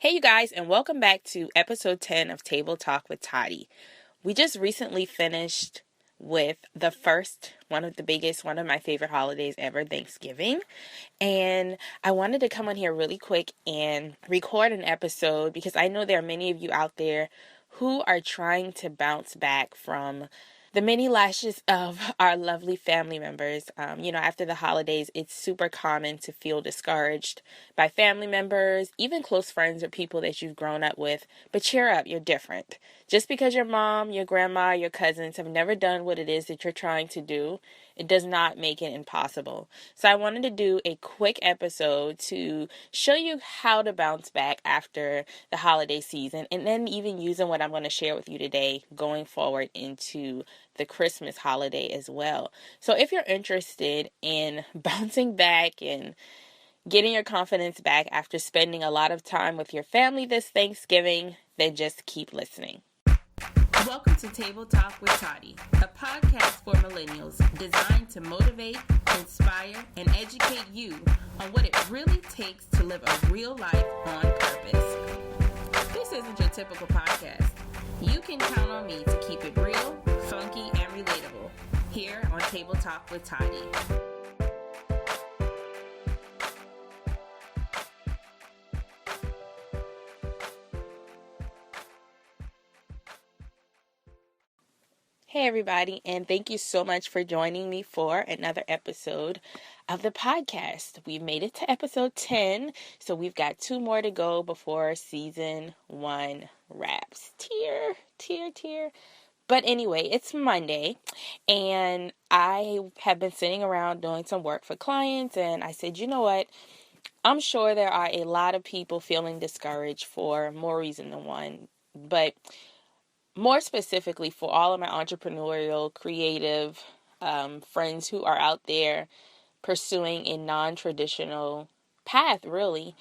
Hey, you guys, and welcome back to episode 10 of Table Talk with Toddy. We just recently finished with the first, one of my favorite holidays ever, Thanksgiving. And I wanted to come on here really quick and record an episode because I know there are many of you out there who are trying to bounce back from the many lashes of our lovely family members. After the holidays, it's super common to feel discouraged by family members, even close friends or people that you've grown up with. But cheer up, you're different. Just because your mom, your grandma, your cousins have never done what it is that you're trying to do, it does not make it impossible. So I wanted to do a quick episode to show you how to bounce back after the holiday season, and then even using what I'm going to share with you today going forward into the Christmas holiday as well. So if you're interested in bouncing back and getting your confidence back after spending a lot of time with your family this Thanksgiving, then just keep listening. Welcome to Table Talk with Toddy, a podcast for millennials designed to motivate, inspire, and educate you on what it really takes to live a real life on purpose. This isn't your typical podcast. You can count on me to keep it real, funky, and relatable here on Table Talk with Toddy. Hey everybody, and thank you so much for joining me for another episode of the podcast. We've made it to episode 10, so we've got 2 more to go before season 1 wraps. Tear. But anyway, it's Monday, and I have been sitting around doing some work for clients, and I said, you know what? I'm sure there are a lot of people feeling discouraged for more reason than one, but more specifically for all of my entrepreneurial, creative friends who are out there pursuing a non-traditional path, really.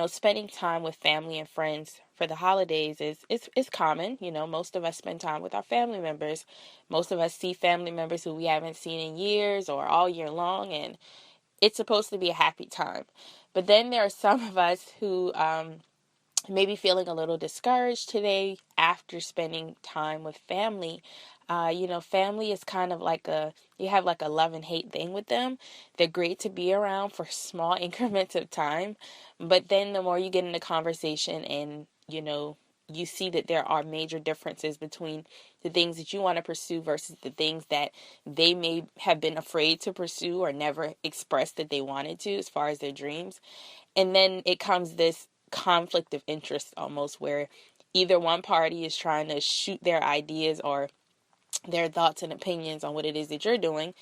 Spending time with family and friends for the holidays is common. Most of us spend time with our family members. Most of us see family members who we haven't seen in years or all year long, and it's supposed to be a happy time. But then there are some of us who maybe feeling a little discouraged today after spending time with family. Family is kind of like you have like a love and hate thing with them. They're great to be around for small increments of time, but then the more you get into conversation and, you see that there are major differences between the things that you want to pursue versus the things that they may have been afraid to pursue or never expressed that they wanted to as far as their dreams. And then it comes this conflict of interest almost where either one party is trying to shoot their ideas or their thoughts and opinions on what it is that you're doing,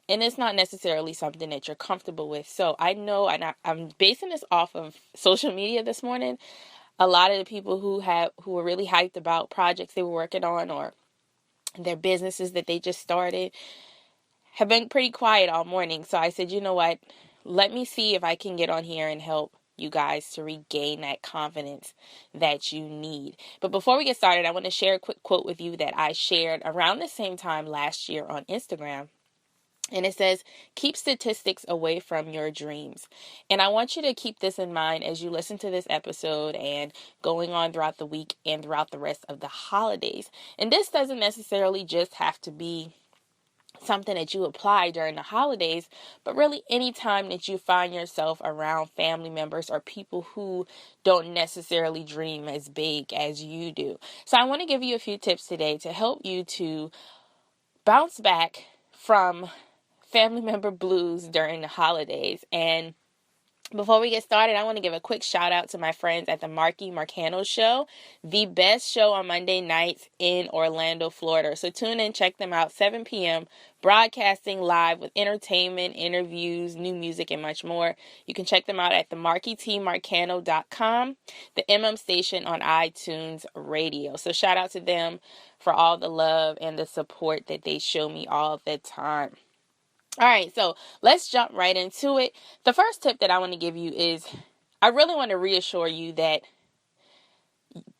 and it's not necessarily something that you're comfortable with. So I know, and I'm basing this off of social media this morning, a lot of the people who were really hyped about projects they were working on or their businesses that they just started have been pretty quiet all morning. So I said, you know what, let me see if I can get on here and help you guys to regain that confidence that you need. But before we get started, I want to share a quick quote with you that I shared around the same time last year on Instagram. And it says, keep statistics away from your dreams. And I want you to keep this in mind as you listen to this episode and going on throughout the week and throughout the rest of the holidays. And this doesn't necessarily just have to be something that you apply during the holidays, but really any time that you find yourself around family members or people who don't necessarily dream as big as you do. So I want to give you a few tips today to help you to bounce back from family member blues during the holidays. And before we get started, I want to give a quick shout out to my friends at the Marky Marcano Show, the best show on Monday nights in Orlando, Florida. So tune in, check them out, 7 p.m., broadcasting live with entertainment, interviews, new music, and much more. You can check them out at themarkytmarcano.com, the MM station on iTunes Radio. So shout out to them for all the love and the support that they show me all the time. All right, so let's jump right into it. The first tip that I want to give you is I really want to reassure you that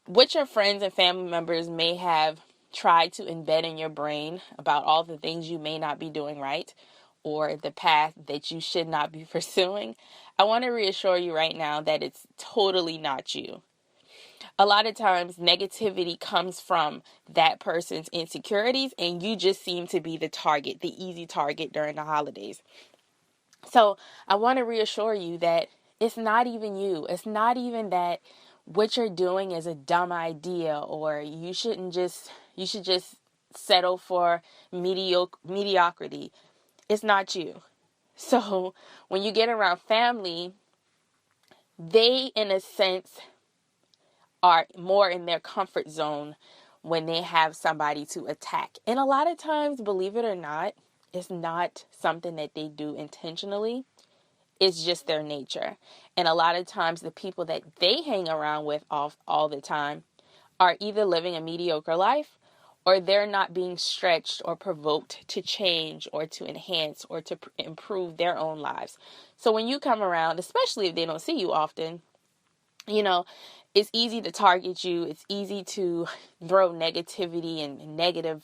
what your friends and family members may have tried to embed in your brain about all the things you may not be doing right or the path that you should not be pursuing, I want to reassure you right now that it's totally not you. a lot of times negativity comes from that person's insecurities, and you just seem to be the target, the easy target during the holidays. So I want to reassure you that it's not even you. It's not even that what you're doing is a dumb idea, or you should just settle for mediocrity. It's not you. So when you get around family, they, in a sense, are more in their comfort zone when they have somebody to attack. And a lot of times, believe it or not, it's not something that they do intentionally. It's just their nature. And a lot of times the people that they hang around with all the time are either living a mediocre life, or they're not being stretched or provoked to change or to enhance or to improve their own lives. So when you come around, especially if they don't see you often, you know, it's easy to target you. It's easy to throw negativity and negative,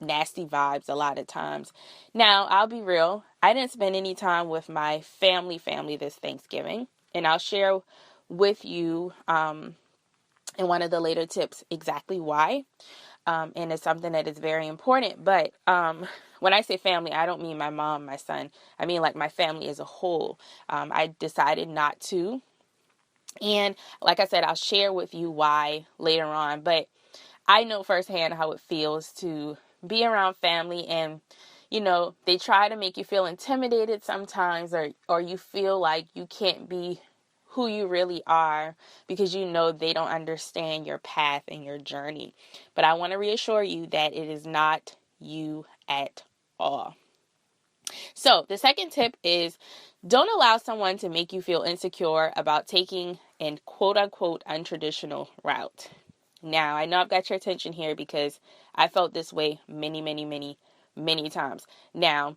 nasty vibes a lot of times. Now, I'll be real. I didn't spend any time with my family this Thanksgiving. And I'll share with you in one of the later tips exactly why. And it's something that is very important. But when I say family, I don't mean my mom, my son. I mean like my family as a whole. I decided not to. And like I said, I'll share with you why later on. But I know firsthand how it feels to be around family, and they try to make you feel intimidated sometimes, or you feel like you can't be who you really are because they don't understand your path and your journey. But I want to reassure you that it is not you at all. So the second tip is, don't allow someone to make you feel insecure about taking an quote unquote untraditional route. Now, I know I've got your attention here because I felt this way many, many, many, many times. Now,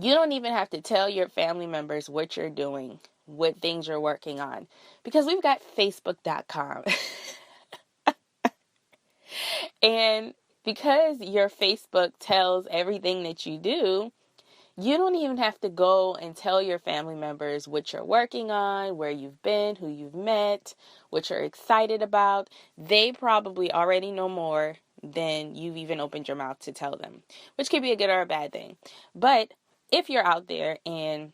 you don't even have to tell your family members what you're doing, what things you're working on, because we've got Facebook.com. And because your Facebook tells everything that you do, you don't even have to go and tell your family members what you're working on, where you've been, who you've met, what you're excited about. They probably already know more than you've even opened your mouth to tell them, which could be a good or a bad thing. But if you're out there and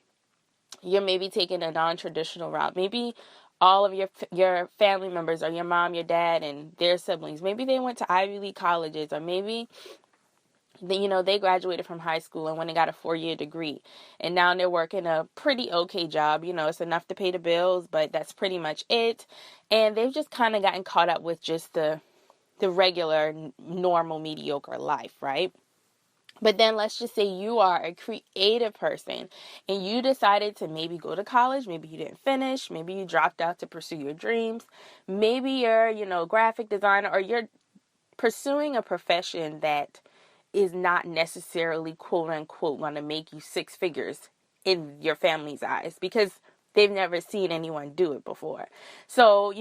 you're maybe taking a non-traditional route, maybe all of your family members, or your mom, your dad, and their siblings, maybe they went to Ivy League colleges, or maybe they graduated from high school and went and got a 4-year degree. And now they're working a pretty okay job. It's enough to pay the bills, but that's pretty much it. And they've just kind of gotten caught up with just the regular, normal, mediocre life, right? But then let's just say you are a creative person and you decided to maybe go to college. Maybe you didn't finish. Maybe you dropped out to pursue your dreams. Maybe you're, graphic designer, or you're pursuing a profession that is not necessarily quote unquote going to make you six figures in your family's eyes, because they've never seen anyone do it before. So,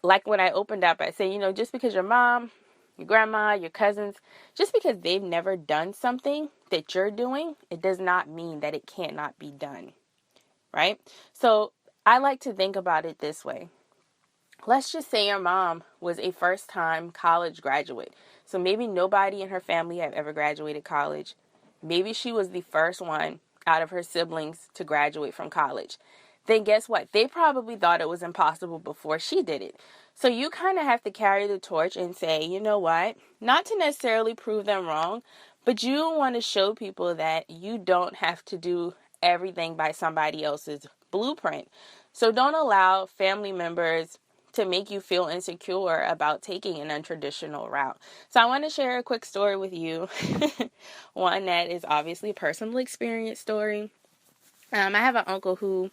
like when I opened up, I say, just because your mom, your grandma, your cousins, just because they've never done something that you're doing, it does not mean that it cannot be done, right? So I like to think about it this way. Let's just say your mom was a first-time college graduate. So maybe nobody in her family had ever graduated college. Maybe she was the first one out of her siblings to graduate from college. Then guess what? They probably thought it was impossible before she did it. So you kind of have to carry the torch and say, you know what? Not to necessarily prove them wrong, but you want to show people that you don't have to do everything by somebody else's blueprint. So don't allow family members to make you feel insecure about taking an untraditional route. So I want to share a quick story with you. One that is obviously a personal experience story. I have an uncle who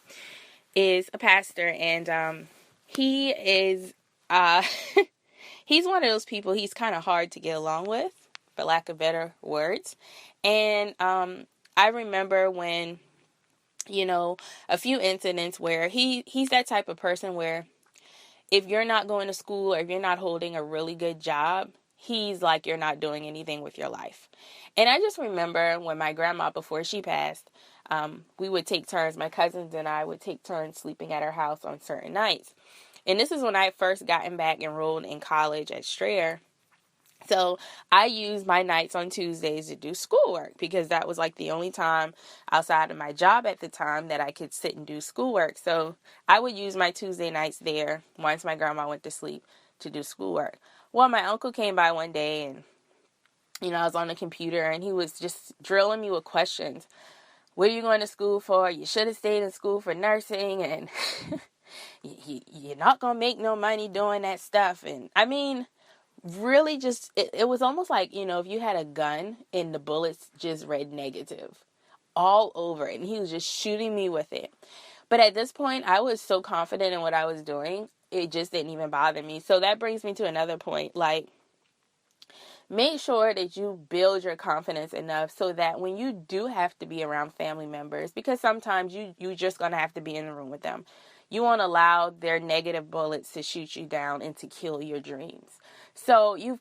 is a pastor, and he is he's one of those people. He's kind of hard to get along with, for lack of better words. And I remember when a few incidents where he's that type of person where if you're not going to school, or if you're not holding a really good job, he's like, you're not doing anything with your life. And I just remember when my grandma, before she passed, we would take turns, my cousins and I would take turns sleeping at her house on certain nights. And this is when I first gotten back enrolled in college at Strayer. So I used my nights on Tuesdays to do schoolwork because that was like the only time outside of my job at the time that I could sit and do schoolwork. So I would use my Tuesday nights there once my grandma went to sleep to do schoolwork. Well, my uncle came by one day and, I was on the computer and he was just drilling me with questions. What are you going to school for? You should have stayed in school for nursing, and you're not going to make no money doing that stuff. And I mean, really just, it was almost like, if you had a gun and the bullets just read negative all over it, and he was just shooting me with it. But at this point, I was so confident in what I was doing, it just didn't even bother me. So that brings me to another point. Like, make sure that you build your confidence enough so that when you do have to be around family members, because sometimes you're just going to have to be in the room with them, you won't allow their negative bullets to shoot you down and to kill your dreams. So you've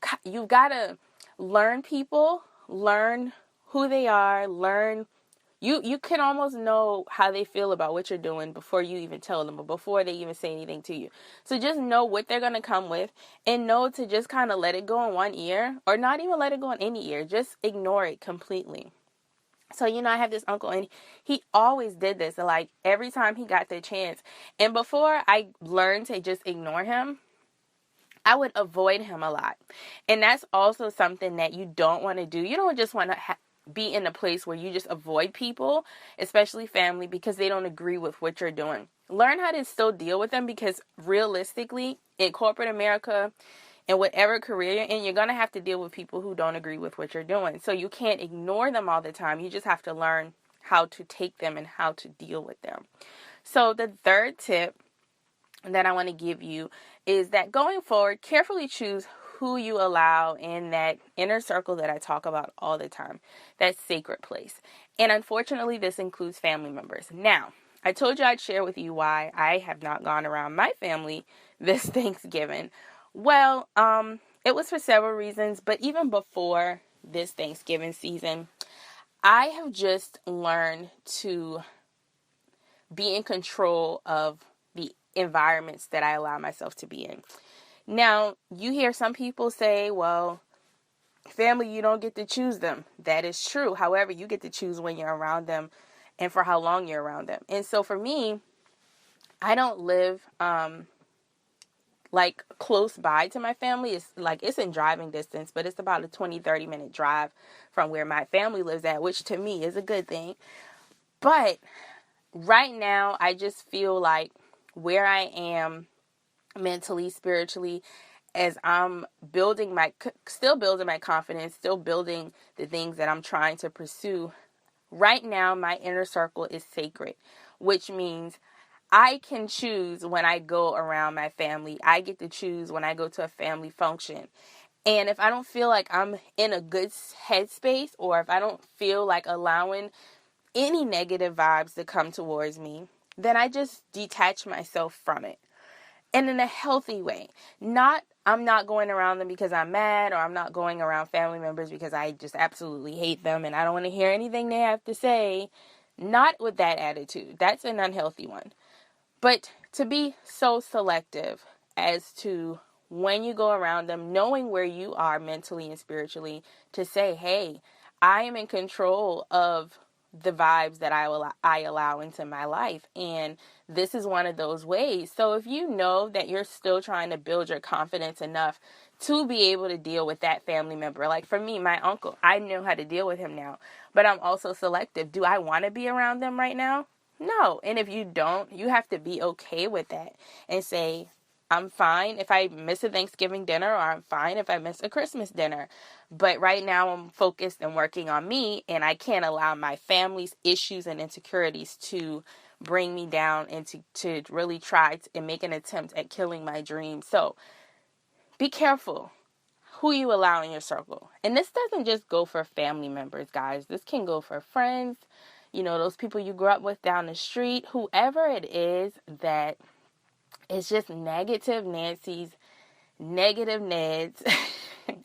got to learn people, learn who they are, learn. You can almost know how they feel about what you're doing before you even tell them or before they even say anything to you. So just know what they're going to come with and know to just kind of let it go in one ear, or not even let it go in any ear. Just ignore it completely. So, I have this uncle and he always did this. So, like, every time he got the chance. And before I learned to just ignore him, I would avoid him a lot. And that's also something that you don't want to do. You don't just want to be in a place where you just avoid people, especially family, because they don't agree with what you're doing. Learn how to still deal with them, because realistically, in corporate America, in whatever career you're in, you're going to have to deal with people who don't agree with what you're doing. So you can't ignore them all the time. You just have to learn how to take them and how to deal with them. So the third tip that I want to give you is that going forward, carefully choose who you allow in that inner circle that I talk about all the time, that sacred place. And unfortunately, this includes family members. Now, I told you I'd share with you why I have not gone around my family this Thanksgiving. Well, it was for several reasons, but even before this Thanksgiving season, I have just learned to be in control of the environments that I allow myself to be in. Now, you hear some people say, well, family, you don't get to choose them. That is true. However, you get to choose when you're around them and for how long you're around them. And so for me, I don't live like close by to my family. It's in driving distance, but it's about a 20-30 minute drive from where my family lives at, which to me is a good thing. But right now, I just feel like where I am mentally, spiritually, as I'm still building my confidence, still building the things that I'm trying to pursue. Right now, my inner circle is sacred, which means I can choose when I go around my family. I get to choose when I go to a family function. And if I don't feel like I'm in a good headspace, or if I don't feel like allowing any negative vibes to come towards me, then I just detach myself from it. And in a healthy way. I'm not going around them because I'm mad, or I'm not going around family members because I just absolutely hate them and I don't want to hear anything they have to say. Not with that attitude. That's an unhealthy one. But to be so selective as to when you go around them, knowing where you are mentally and spiritually, to say, hey, I am in control of the vibes that I allow into my life. And this is one of those ways. So if you know that you're still trying to build your confidence enough to be able to deal with that family member, like for me, my uncle, I know how to deal with him now, but I'm also selective. Do I want to be around them right now? No. And if you don't, you have to be okay with that and say, I'm fine if I miss a Thanksgiving dinner, or I'm fine if I miss a Christmas dinner. But right now I'm focused and working on me, and I can't allow my family's issues and insecurities to bring me down and to really try and make an attempt at killing my dreams. So be careful who you allow in your circle. And this doesn't just go for family members, guys. This can go for friends, those people you grew up with down the street, whoever it is that is just negative Nancy's, negative Ned's.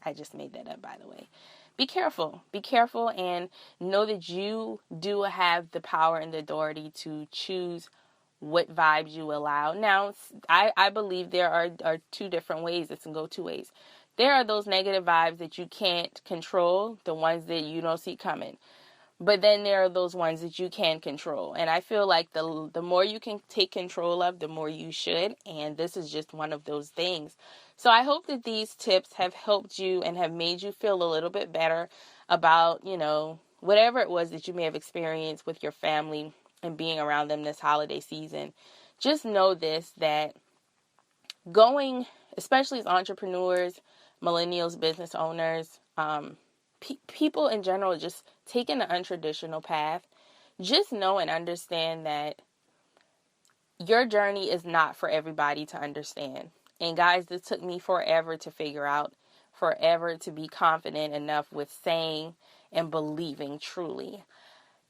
I just made that up, by the way. Be careful. Be careful, and know that you do have the power and the authority to choose what vibes you allow. Now, I believe there are two different ways. It can go two ways. There are those negative vibes that you can't control, the ones that you don't see coming. But then there are those ones that you can control. And I feel like the more you can take control of, the more you should. And this is just one of those things. So I hope that these tips have helped you and have made you feel a little bit better about, whatever it was that you may have experienced with your family and being around them this holiday season. Just know this, that going, especially as entrepreneurs, millennials, business owners, people in general, just taking the untraditional path, just know and understand that your journey is not for everybody to understand. And guys, this took me forever to figure out, forever to be confident enough with saying and believing truly.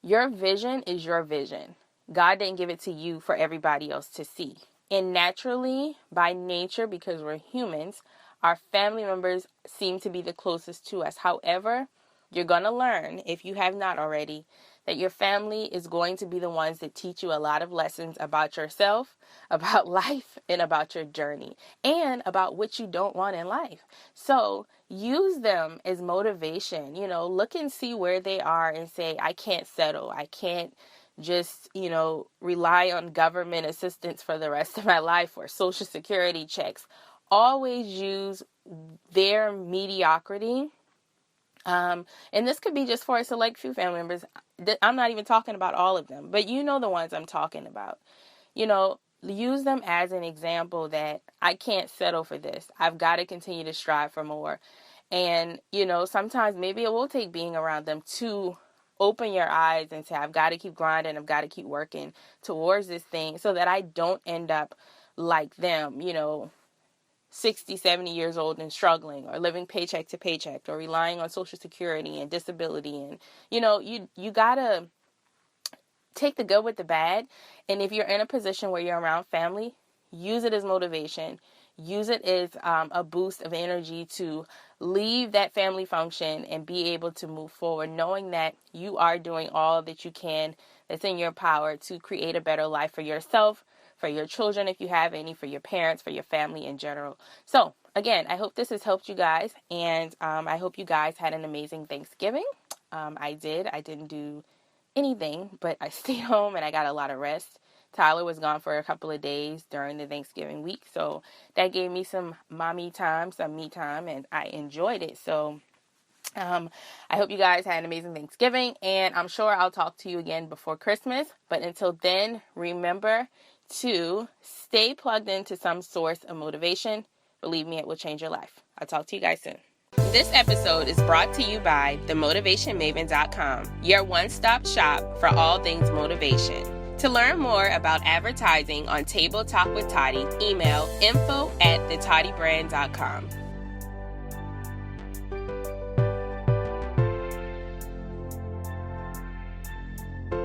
Your vision is your vision. God didn't give it to you for everybody else to see. And naturally, by nature, because we're humans, our family members seem to be the closest to us. However, you're going to learn, if you have not already, that your family is going to be the ones that teach you a lot of lessons about yourself, about life, and about your journey, and about what you don't want in life. So use them as motivation. Look and see where they are and say, I can't settle. I can't just, rely on government assistance for the rest of my life or Social Security checks. Always use their mediocrity. And this could be just for a select few family members. I'm not even talking about all of them, but the ones I'm talking about. Use them as an example that I can't settle for this. I've got to continue to strive for more. And, sometimes maybe it will take being around them to open your eyes and say, I've got to keep grinding. I've got to keep working towards this thing so that I don't end up like them, 60, 70 years old and struggling, or living paycheck to paycheck, or relying on Social Security and disability. And, you got to take the good with the bad. And if you're in a position where you're around family, use it as motivation. Use it as a boost of energy to leave that family function and be able to move forward, knowing that you are doing all that you can that's in your power to create a better life for yourself, for your children, if you have any, for your parents, for your family in general. So, again, I hope this has helped you guys, and I hope you guys had an amazing Thanksgiving. I did. I didn't do anything, but I stayed home and I got a lot of rest. Tyler was gone for a couple of days during the Thanksgiving week, so that gave me some mommy time, some me time, and I enjoyed it. So I hope you guys had an amazing Thanksgiving, and I'm sure I'll talk to you again before Christmas. But until then, remember to stay plugged into some source of motivation. Believe me, it will change your life. I'll talk to you guys soon. This episode is brought to you by themotivationmaven.com, your one-stop shop for all things motivation. To learn more about advertising on Table Talk with Toddy, email info@thetoddybrand.com.